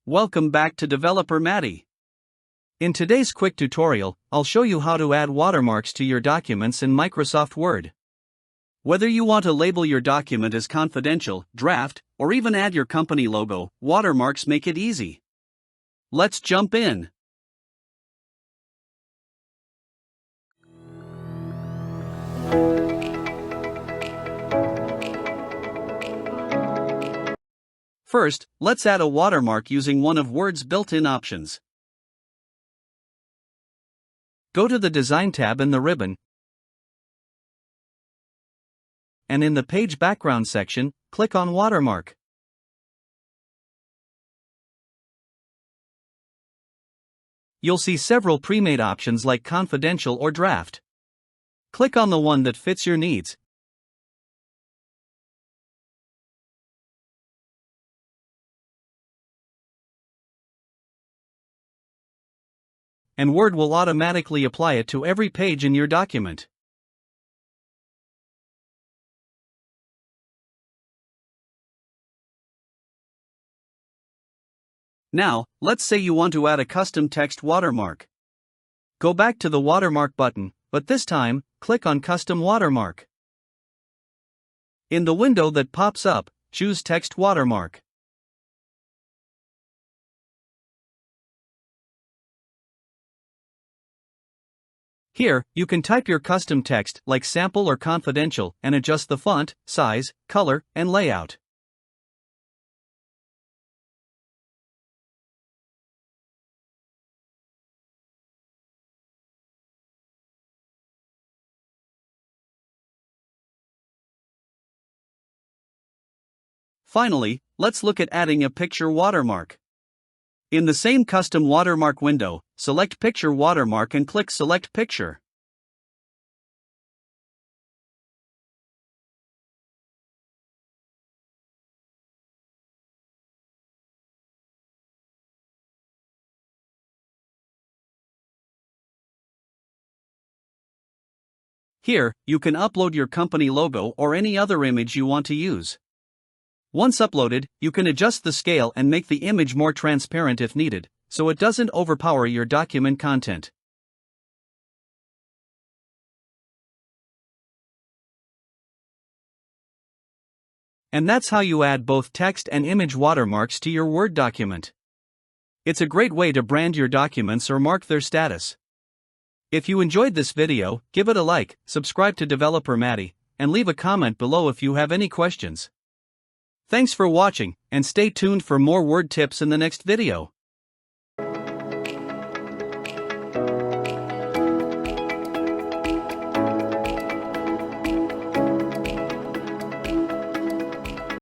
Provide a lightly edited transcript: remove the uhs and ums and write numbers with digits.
Welcome back to Developer Maddy. In today's quick tutorial, I'll show you how to add watermarks to your documents in Microsoft Word. Whether you want to label your document as confidential, draft, or even add your company logo, watermarks make it easy. Let's jump in. First, let's add a watermark using one of Word's built-in options. Go to the Design tab in the ribbon, and in the Page Background section, click on Watermark. You'll see several pre-made options like confidential or draft. Click on the one that fits your needs. And Word will automatically apply it to every page in your document. Now, let's say you want to add a custom text watermark. Go back to the Watermark button, but this time, click on Custom Watermark. In the window that pops up, choose Text Watermark. Here, you can type your custom text like sample or confidential and adjust the font, size, color, and layout. Finally, let's look at adding a picture watermark. In the same custom watermark window, select Picture Watermark and click Select Picture. Here, you can upload your company logo or any other image you want to use. Once uploaded, you can adjust the scale and make the image more transparent if needed, so it doesn't overpower your document content. And that's how you add both text and image watermarks to your Word document. It's a great way to brand your documents or mark their status. If you enjoyed this video, give it a like, subscribe to Developer Maddy, and leave a comment below if you have any questions. Thanks for watching, and stay tuned for more Word tips in the next video.